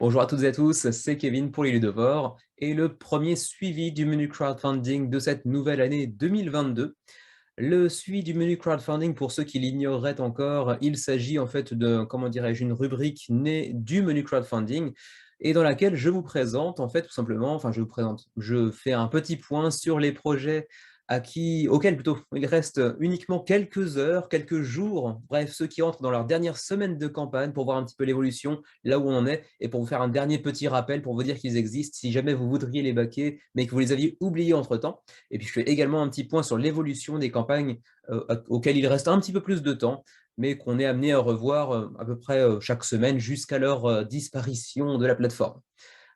Bonjour à toutes et à tous, c'est Kevin pour les Ludovores et le premier suivi du menu crowdfunding de cette nouvelle année 2022. Le suivi du menu crowdfunding, pour ceux qui l'ignoreraient encore, il s'agit en fait de, comment dirais-je, une rubrique née du menu crowdfunding et dans laquelle je vous présente, en fait, tout simplement, enfin je fais un petit point sur les projets auxquels plutôt il reste uniquement quelques heures, quelques jours, bref, ceux qui entrent dans leur dernière semaine de campagne pour voir un petit peu l'évolution, là où on en est, et pour vous faire un dernier petit rappel pour vous dire qu'ils existent si jamais vous voudriez les baquer, mais que vous les aviez oubliés entre-temps. Et puis je fais également un petit point sur l'évolution des campagnes auxquelles il reste un petit peu plus de temps, mais qu'on est amené à revoir à peu près chaque semaine jusqu'à leur disparition de la plateforme.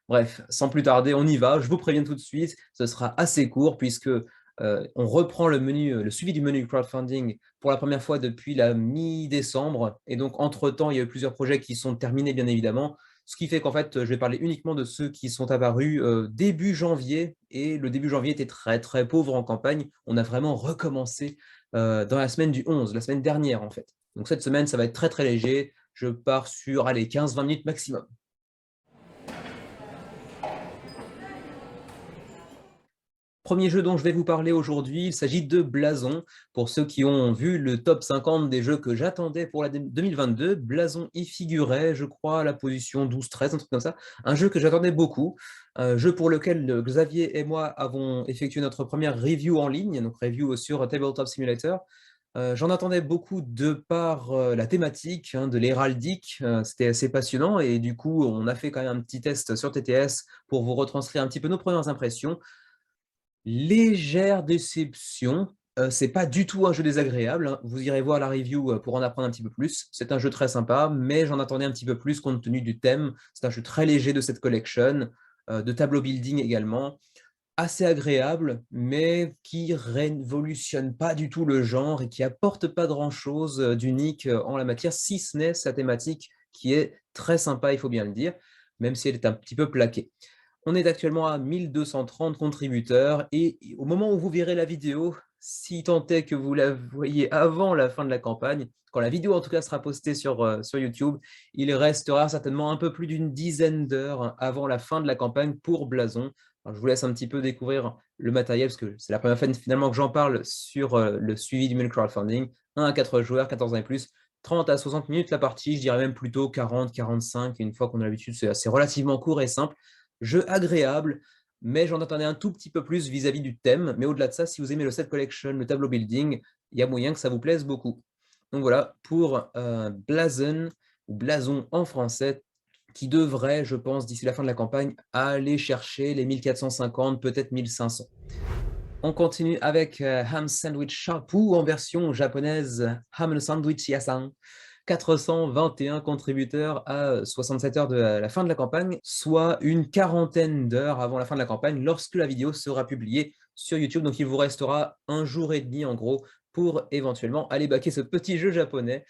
Bref, sans plus tarder, on y va. Je vous préviens tout de suite, ce sera assez court puisque on reprend le suivi du menu crowdfunding pour la première fois depuis la mi-décembre. Et donc, entre-temps, il y a eu plusieurs projets qui sont terminés, bien évidemment. Ce qui fait qu'en fait, je vais parler uniquement de ceux qui sont apparus début janvier. Et le début janvier était très, très pauvre en campagne. On a vraiment recommencé dans la semaine du 11, la semaine dernière, en fait. Donc, cette semaine, ça va être très, très léger. Je pars sur, allez, 15-20 minutes maximum. Premier jeu dont je vais vous parler aujourd'hui, il s'agit de Blason. Pour ceux qui ont vu le top 50 des jeux que j'attendais pour la 2022, Blason y figurait, je crois, à la position 12-13, un truc comme ça. Un jeu que j'attendais beaucoup, un jeu pour lequel Xavier et moi avons effectué notre première review en ligne, donc review sur Tabletop Simulator. J'en attendais beaucoup de par la thématique de l'héraldique, c'était assez passionnant et du coup on a fait quand même un petit test sur TTS pour vous retranscrire un petit peu nos premières impressions. Légère déception, c'est pas du tout un jeu désagréable, hein. Vous irez voir la review, pour en apprendre un petit peu plus. C'est un jeu très sympa, mais j'en attendais un petit peu plus compte tenu du thème. C'est un jeu très léger de cette collection, de tableau building également. Assez agréable, mais qui révolutionne pas du tout le genre et qui apporte pas grand-chose, d'unique, en la matière, si ce n'est sa thématique qui est très sympa, il faut bien le dire, même si elle est un petit peu plaquée. On est actuellement à 1230 contributeurs et au moment où vous verrez la vidéo, si tant est que vous la voyez avant la fin de la campagne, quand la vidéo en tout cas sera postée sur YouTube, il restera certainement un peu plus d'une dizaine d'heures avant la fin de la campagne pour Blason. Alors, je vous laisse un petit peu découvrir le matériel parce que c'est la première fois finalement que j'en parle sur le suivi du mail crowdfunding. 1 à 4 joueurs, 14 ans et plus, 30 à 60 minutes la partie, je dirais même plutôt 40, 45. Et une fois qu'on a l'habitude, c'est relativement court et simple. Jeu agréable, mais j'en attendais un tout petit peu plus vis-à-vis du thème. Mais au-delà de ça, si vous aimez le set collection, le tableau building, il y a moyen que ça vous plaise beaucoup. Donc voilà, pour Blason, ou Blason en français, qui devrait, je pense, d'ici la fin de la campagne, aller chercher les 1450, peut-être 1500. On continue avec Ham Sandwich Shop ou en version japonaise Ham Sandwich Yasan. 421 contributeurs à 67 heures de la fin de la campagne, soit une quarantaine d'heures avant la fin de la campagne lorsque la vidéo sera publiée sur YouTube. Donc il vous restera un jour et demi en gros pour éventuellement aller baquer ce petit jeu japonais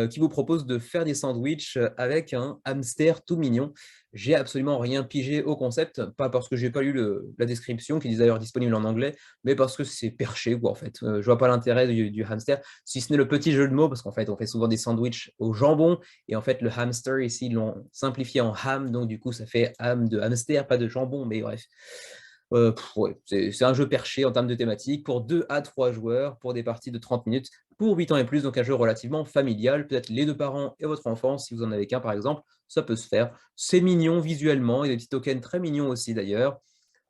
qui vous propose de faire des sandwichs avec un hamster tout mignon. J'ai absolument rien pigé au concept, pas parce que j'ai pas lu la description, qui est d'ailleurs disponible en anglais, mais parce que c'est perché, quoi, en fait. Je vois pas l'intérêt du hamster, si ce n'est le petit jeu de mots, parce qu'en fait, on fait souvent des sandwichs au jambon, et en fait, le hamster, ici, ils l'ont simplifié en ham, donc du coup, ça fait ham de hamster, pas de jambon, mais bref. Ouais, c'est un jeu perché en termes de thématique pour 2 à 3 joueurs, pour des parties de 30 minutes, pour 8 ans et plus, donc un jeu relativement familial, peut-être les deux parents et votre enfant, si vous en avez qu'un par exemple, ça peut se faire. C'est mignon visuellement, il y a des petits tokens très mignons aussi d'ailleurs.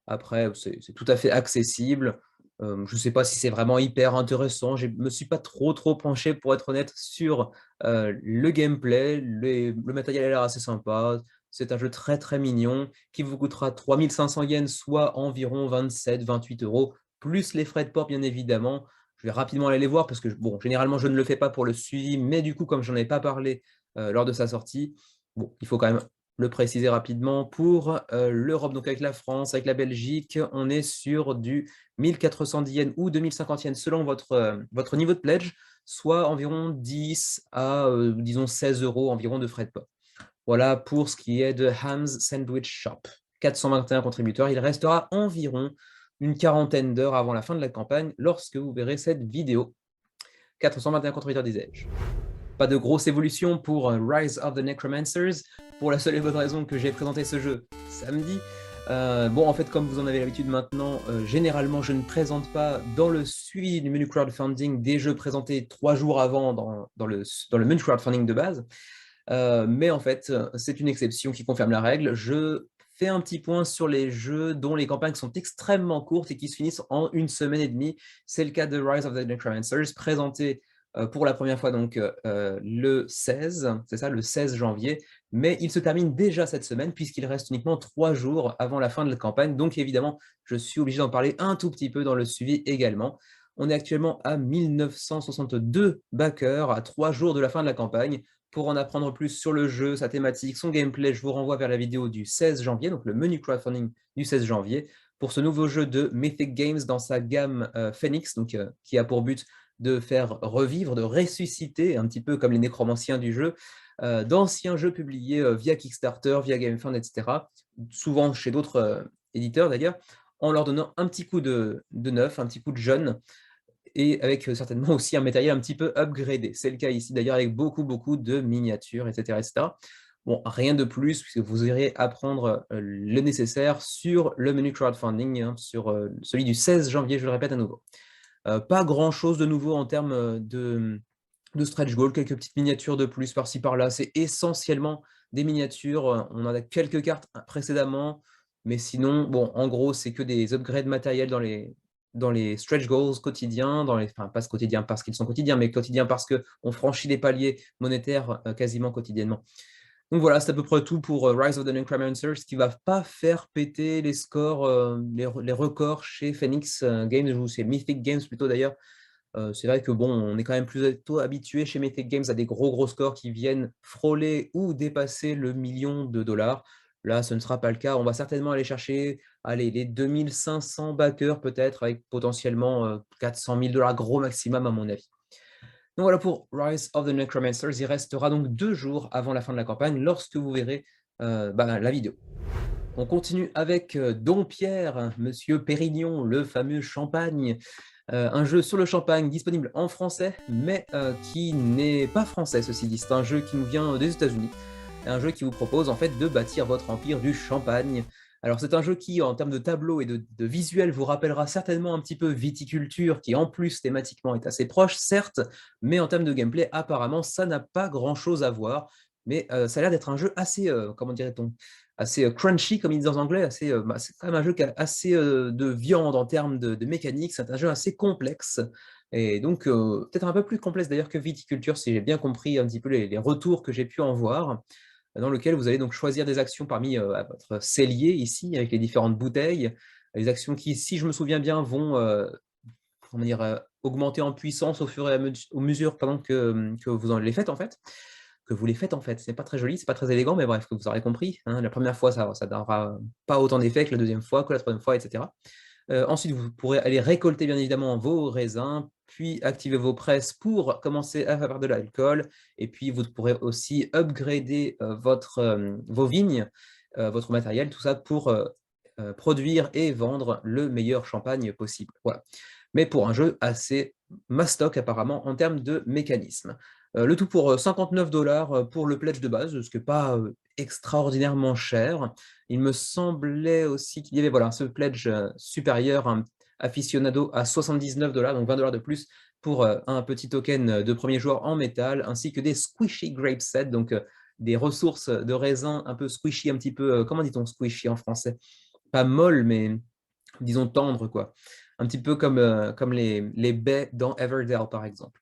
Après, c'est tout à fait accessible. Je ne sais pas si c'est vraiment hyper intéressant. Je ne me suis pas trop penché, pour être honnête, sur le gameplay. Le matériel a l'air assez sympa. C'est un jeu très très mignon qui vous coûtera 3500 yens, soit environ 27-28 euros, plus les frais de port, bien évidemment. Je vais rapidement aller les voir parce que, bon, généralement, je ne le fais pas pour le suivi, mais du coup, comme je n'en ai pas parlé lors de sa sortie, bon, il faut quand même le préciser rapidement. Pour l'Europe, donc avec la France, avec la Belgique, on est sur du 1410 yens ou 2050 yens selon votre niveau de pledge, soit environ 10 à, disons, 16 euros environ de frais de port. Voilà pour ce qui est de Ham's Sandwich Shop. 421 contributeurs, il restera environ une quarantaine d'heures avant la fin de la campagne lorsque vous verrez cette vidéo. 421 contributeurs, disais-je. Pas de grosse évolution pour Rise of the Necromancers. pour la seule et bonne raison que j'ai présenté ce jeu samedi. Bon, en fait, comme vous en avez l'habitude maintenant, généralement, je ne présente pas dans le suivi du menu crowdfunding des jeux présentés 3 jours avant dans le menu crowdfunding de base. Mais en fait, c'est une exception qui confirme la règle. Je fais un petit point sur les jeux dont les campagnes sont extrêmement courtes et qui se finissent en 1 semaine et demie. C'est le cas de Rise of the Necromancers, présenté pour la première fois donc le 16, c'est ça, le 16 janvier, mais il se termine déjà cette semaine puisqu'il reste uniquement 3 jours avant la fin de la campagne, donc évidemment, je suis obligé d'en parler un tout petit peu dans le suivi également. On est actuellement à 1962 backers à 3 jours de la fin de la campagne. Pour en apprendre plus sur le jeu, sa thématique, son gameplay, je vous renvoie vers la vidéo du 16 janvier, donc le menu crowdfunding du 16 janvier, pour ce nouveau jeu de Mythic Games dans sa gamme Phoenix, donc, qui a pour but de faire revivre, de ressusciter, un petit peu comme les nécromanciens du jeu, d'anciens jeux publiés via Kickstarter, via GameFund, etc., souvent chez d'autres éditeurs d'ailleurs, en leur donnant un petit coup de neuf, un petit coup de jeune, et avec certainement aussi un matériel un petit peu upgradé. C'est le cas ici d'ailleurs avec beaucoup de miniatures, etc., etc. Bon, rien de plus, puisque vous irez apprendre le nécessaire sur le menu crowdfunding, hein, sur celui du 16 janvier, je le répète à nouveau. Pas grand-chose de nouveau en termes de stretch goal, quelques petites miniatures de plus par-ci par-là. C'est essentiellement des miniatures. On en a quelques cartes précédemment, mais sinon, bon, en gros, c'est que des upgrades matériels dans les stretch goals quotidiens, enfin, pas quotidiens parce qu'ils sont quotidiens, mais quotidiens parce qu'on franchit les paliers monétaires quasiment quotidiennement. Donc voilà, c'est à peu près tout pour Rise of the Necromancers, qui ne va pas faire péter les scores, les records chez Phoenix Games, ou chez Mythic Games plutôt d'ailleurs. C'est vrai que bon, on est quand même plutôt habitué chez Mythic Games à des gros scores qui viennent frôler ou dépasser le million de dollars. Là, ce ne sera pas le cas. On va certainement aller chercher les 2500 backers peut-être, avec potentiellement 400 000 dollars gros maximum à mon avis. Donc voilà pour Rise of the Necromancers. Il restera donc 2 jours avant la fin de la campagne lorsque vous verrez la vidéo. On continue avec Dompierre, Monsieur Pérignon, le fameux champagne. Un jeu sur le champagne disponible en français, mais qui n'est pas français, ceci dit. C'est un jeu qui nous vient des États-Unis. Un jeu qui vous propose en fait de bâtir votre empire du champagne. Alors c'est un jeu qui, en termes de tableau et de visuel, vous rappellera certainement un petit peu Viticulture, qui en plus thématiquement est assez proche, certes, mais en termes de gameplay, apparemment, ça n'a pas grand-chose à voir. Mais ça a l'air d'être un jeu assez, comment dirait-on, assez crunchy, comme ils disent en anglais. C'est quand même un jeu qui a assez de viande en termes de mécanique. C'est un jeu assez complexe. Et donc, peut-être un peu plus complexe d'ailleurs que Viticulture, si j'ai bien compris un petit peu les retours que j'ai pu en voir, dans lequel vous allez donc choisir des actions parmi votre cellier ici, avec les différentes bouteilles. Les actions qui, si je me souviens bien, vont comment dire, augmenter en puissance au fur et à mesure que vous les faites en fait. Que vous les faites en fait. C'est pas très joli, c'est pas très élégant, mais bref, que vous aurez compris. Hein. La première fois, ça n'aura pas autant d'effet que la deuxième fois, que la troisième fois, etc. Ensuite, vous pourrez aller récolter bien évidemment vos raisins, puis activer vos presses pour commencer à faire de l'alcool. Et puis, vous pourrez aussi upgrader vos vignes, votre matériel, tout ça pour produire et vendre le meilleur champagne possible. Voilà. Mais pour un jeu assez mastoc apparemment en termes de mécanisme. Le tout pour 59 $ pour le pledge de base, ce qui n'est pas extraordinairement cher. Il me semblait aussi qu'il y avait voilà, ce pledge supérieur, un aficionado à 79 $, donc 20 $ de plus pour un petit token de premier joueur en métal, ainsi que des squishy grape sets, donc des ressources de raisins un peu squishy, un petit peu, comment dit-on squishy en français? Pas molle, mais disons tendre, quoi. Un petit peu comme les baies dans Everdell, par exemple.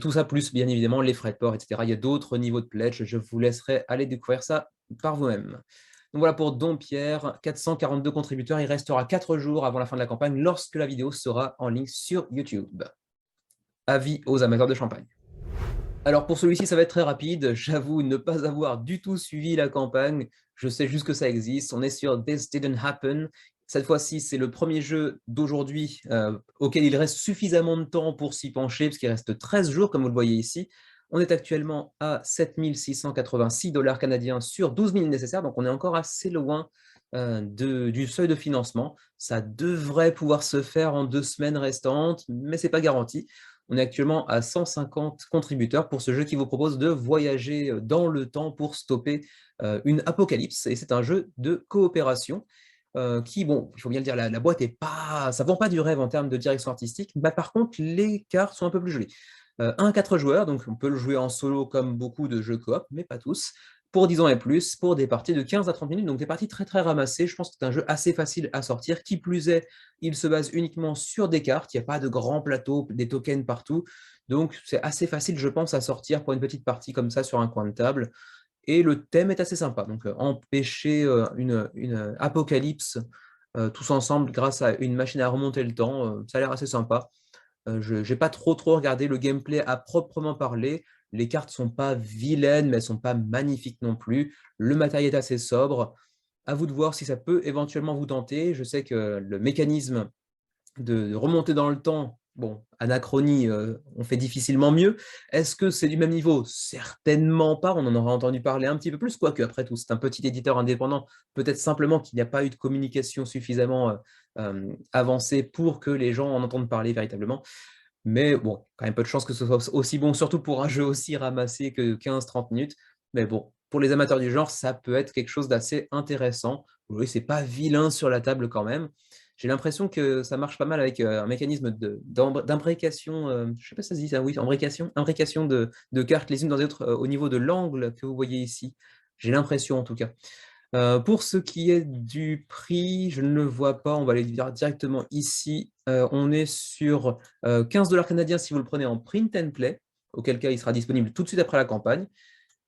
Tout ça, plus bien évidemment les frais de port, etc. Il y a d'autres niveaux de pledge, je vous laisserai aller découvrir ça par vous-même. Donc voilà pour Dompierre, 442 contributeurs, il restera 4 jours avant la fin de la campagne lorsque la vidéo sera en ligne sur YouTube. Avis aux amateurs de champagne. Alors pour celui-ci, ça va être très rapide. J'avoue ne pas avoir du tout suivi la campagne. Je sais juste que ça existe. On est sur This Didn't Happen. Cette fois-ci, c'est le premier jeu d'aujourd'hui auquel il reste suffisamment de temps pour s'y pencher, parce qu'il reste 13 jours, comme vous le voyez ici. On est actuellement à 7 686 $ canadiens sur 12 000 nécessaires, donc on est encore assez loin du seuil de financement. Ça devrait pouvoir se faire en 2 semaines restantes, mais ce n'est pas garanti. On est actuellement à 150 contributeurs pour ce jeu qui vous propose de voyager dans le temps pour stopper une apocalypse. Et c'est un jeu de coopération qui, bon, il faut bien le dire, la boîte est pas, ça vend pas du rêve en termes de direction artistique, mais par contre, les cartes sont un peu plus jolies. 1 à 4 joueurs, donc on peut le jouer en solo comme beaucoup de jeux coop, mais pas tous, pour 10 ans et plus, pour des parties de 15 à 30 minutes, donc des parties très très ramassées. Je pense que c'est un jeu assez facile à sortir. Qui plus est, il se base uniquement sur des cartes, il n'y a pas de grands plateaux, des tokens partout, donc c'est assez facile, je pense, à sortir pour une petite partie comme ça sur un coin de table. Et le thème est assez sympa. Donc, empêcher une apocalypse tous ensemble grâce à une machine à remonter le temps, ça a l'air assez sympa. Je n'ai pas trop regardé le gameplay à proprement parler. Les cartes sont pas vilaines, mais elles sont pas magnifiques non plus. Le matériel est assez sobre. À vous de voir si ça peut éventuellement vous tenter. Je sais que le mécanisme de remonter dans le temps, bon, Anachronie, on fait difficilement mieux. Est-ce que c'est du même niveau? Certainement pas, on en aura entendu parler un petit peu plus, quoique après tout, c'est un petit éditeur indépendant, peut-être simplement qu'il n'y a pas eu de communication suffisamment avancée pour que les gens en entendent parler véritablement. Mais bon, quand même peu de chance que ce soit aussi bon, surtout pour un jeu aussi ramassé que 15-30 minutes. Mais bon, pour les amateurs du genre, ça peut être quelque chose d'assez intéressant. Oui, c'est pas vilain sur la table quand même. J'ai l'impression que ça marche pas mal avec un mécanisme d'imbrication, je sais pas si ça se dit ça, oui, imbrication de cartes les unes dans les autres au niveau de l'angle que vous voyez ici. J'ai l'impression en tout cas. Pour ce qui est du prix, je ne le vois pas, on va aller dire directement ici. On est sur 15 $ canadiens si vous le prenez en print and play, auquel cas il sera disponible tout de suite après la campagne.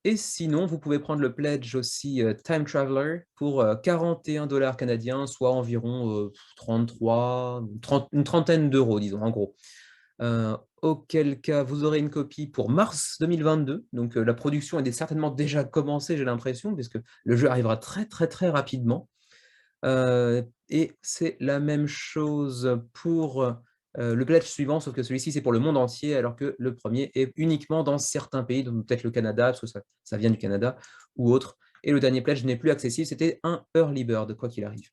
Et sinon, vous pouvez prendre le pledge aussi Time Traveler pour 41 $ canadiens, soit environ 33, une trentaine d'euros, disons, en gros. Auquel cas, vous aurez une copie pour mars 2022. Donc, la production est certainement déjà commencée, j'ai l'impression, puisque le jeu arrivera très, très, très rapidement. Et c'est la même chose pour le pledge suivant, sauf que celui-ci, c'est pour le monde entier, alors que le premier est uniquement dans certains pays, donc peut-être le Canada, parce que ça vient du Canada, ou autre. Et le dernier pledge n'est plus accessible, c'était un early bird, quoi qu'il arrive.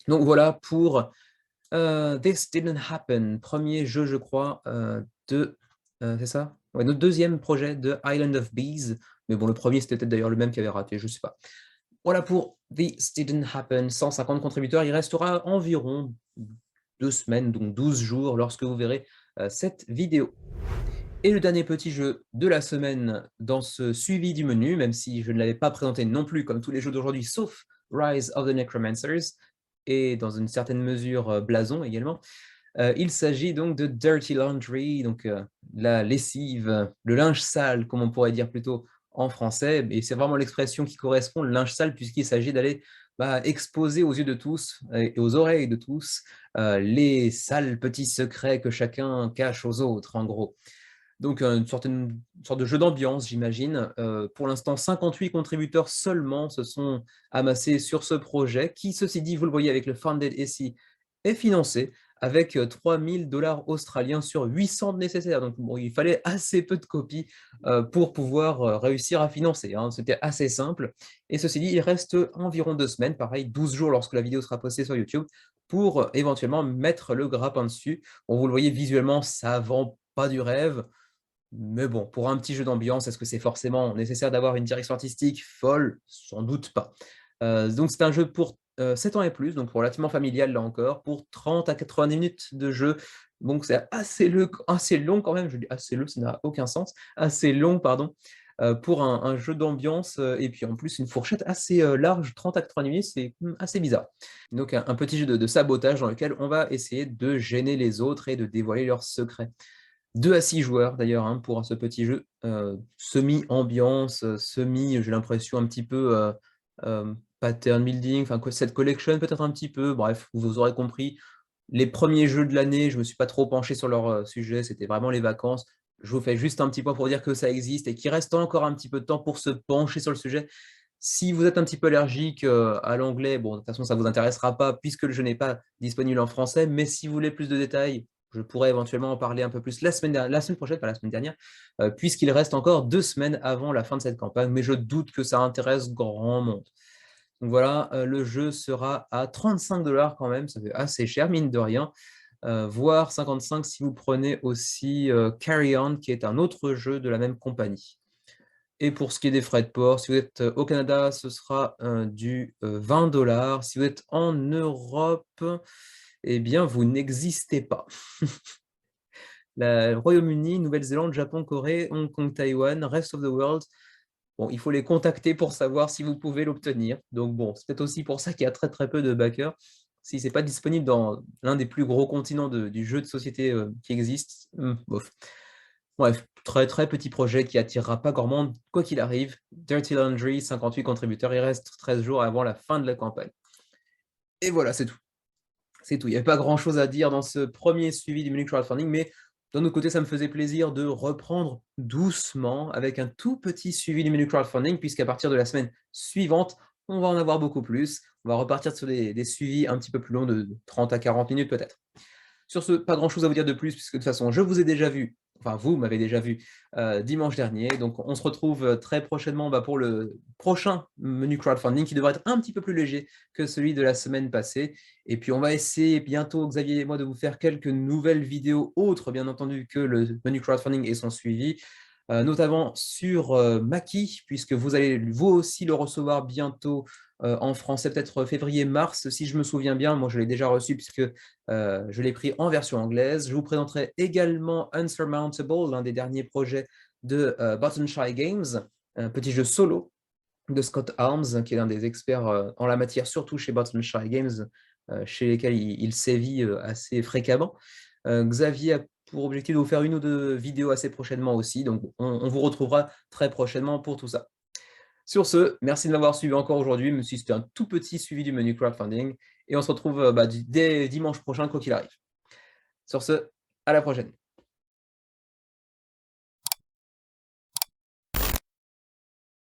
Donc voilà pour This Didn't Happen, premier jeu, je crois, c'est ça? Ouais, notre deuxième projet de Island of Bees. Mais bon, le premier, c'était peut-être d'ailleurs le même qui avait raté, je ne sais pas. Voilà pour This Didn't Happen, 150 contributeurs. Il restera environ 2 semaines, donc 12 jours, lorsque vous verrez cette vidéo. Et le dernier petit jeu de la semaine dans ce suivi du menu, même si je ne l'avais pas présenté non plus comme tous les jeux d'aujourd'hui, sauf Rise of the Necromancers, et dans une certaine mesure Blason également. Il s'agit donc de Dirty Laundry, donc la lessive, le linge sale, comme on pourrait dire plutôt en français, et c'est vraiment l'expression qui correspond, le linge sale, puisqu'il s'agit d'aller exposer aux yeux de tous et aux oreilles de tous les sales petits secrets que chacun cache aux autres, en gros. Donc, une sorte de jeu d'ambiance, j'imagine. Pour l'instant, 58 contributeurs seulement se sont amassés sur ce projet, qui, ceci dit, vous le voyez avec le Funded ici, est financé avec 3 000 $ australiens sur 800 nécessaires. Donc, bon, il fallait assez peu de copies pour pouvoir réussir à financer, hein. C'était assez simple. Et ceci dit, il reste environ 2 semaines, pareil, 12 jours lorsque la vidéo sera postée sur YouTube, pour éventuellement mettre le grappin dessus. Bon, vous le voyez visuellement, ça vend pas du rêve. Mais bon, pour un petit jeu d'ambiance, est-ce que c'est forcément nécessaire d'avoir une direction artistique folle? Sans doute pas. Donc c'est un jeu pour 7 ans et plus, donc relativement familial là encore, pour 30 à 90 minutes de jeu. Donc c'est assez long quand même, je dis assez long, ça n'a aucun sens, assez long, pardon, pour un jeu d'ambiance, et puis en plus une fourchette assez large, 30 à 90 minutes, c'est assez bizarre. Donc un petit jeu de sabotage dans lequel on va essayer de gêner les autres et de dévoiler leurs secrets. 2 à 6 joueurs d'ailleurs hein, pour ce petit jeu, semi-ambiance, j'ai l'impression un petit peu pattern building, enfin cette collection peut-être un petit peu, bref, vous aurez compris. Les premiers jeux de l'année, je ne me suis pas trop penché sur leur sujet, c'était vraiment les vacances. Je vous fais juste un petit point pour dire que ça existe et qu'il reste encore un petit peu de temps pour se pencher sur le sujet. Si vous êtes un petit peu allergique à l'anglais, bon, de toute façon, ça ne vous intéressera pas puisque le jeu n'est pas disponible en français, mais si vous voulez plus de détails, je pourrais éventuellement en parler un peu plus la semaine prochaine, pas la semaine dernière, puisqu'il reste encore 2 semaines avant la fin de cette campagne, mais je doute que ça intéresse grand monde. Donc voilà, le jeu sera à 35 $ quand même, ça fait assez cher, mine de rien. voire 55 si vous prenez aussi Carry On, qui est un autre jeu de la même compagnie. Et pour ce qui est des frais de port, si vous êtes au Canada, ce sera du 20 $. Si vous êtes en Europe, eh bien, vous n'existez pas. Le Royaume-Uni, Nouvelle-Zélande, Japon, Corée, Hong Kong, Taïwan, Rest of the World. Bon, il faut les contacter pour savoir si vous pouvez l'obtenir. Donc bon, c'est peut-être aussi pour ça qu'il y a très très peu de backers. Si c'est pas disponible dans l'un des plus gros continents du jeu de société qui existe, bof. Bref, très très petit projet qui attirera pas grand monde, quoi qu'il arrive. Dirty Laundry, 58 contributeurs, il reste 13 jours avant la fin de la campagne. Et voilà, c'est tout. C'est tout. Il n'y avait pas grand-chose à dire dans ce premier suivi du menu crowdfunding, mais d'un autre côté, ça me faisait plaisir de reprendre doucement avec un tout petit suivi du menu crowdfunding, puisqu'à partir de la semaine suivante, on va en avoir beaucoup plus. On va repartir sur des suivis un petit peu plus longs de 30 à 40 minutes peut-être. Sur ce, pas grand-chose à vous dire de plus, puisque de toute façon, je vous ai déjà vu, enfin vous m'avez déjà vu dimanche dernier. Donc on se retrouve très prochainement pour le prochain menu crowdfunding qui devrait être un petit peu plus léger que celui de la semaine passée. Et puis on va essayer bientôt, Xavier et moi, de vous faire quelques nouvelles vidéos autres, bien entendu, que le menu crowdfunding et son suivi. Notamment sur Maki, puisque vous allez vous aussi le recevoir bientôt en français, peut-être février-mars, si je me souviens bien. Moi, je l'ai déjà reçu puisque je l'ai pris en version anglaise. Je vous présenterai également Unsurmountable, l'un des derniers projets de Button Shy Games, un petit jeu solo de Scott Arms, qui est l'un des experts en la matière, surtout chez Button Shy Games, chez lesquels il sévit assez fréquemment. Xavier a pour objectif de vous faire une ou deux vidéos assez prochainement aussi, donc on vous retrouvera très prochainement pour tout ça. Sur ce, merci de m'avoir suivi encore aujourd'hui, même si c'était un tout petit suivi du menu crowdfunding, et on se retrouve dès dimanche prochain, quoi qu'il arrive. Sur ce, à la prochaine.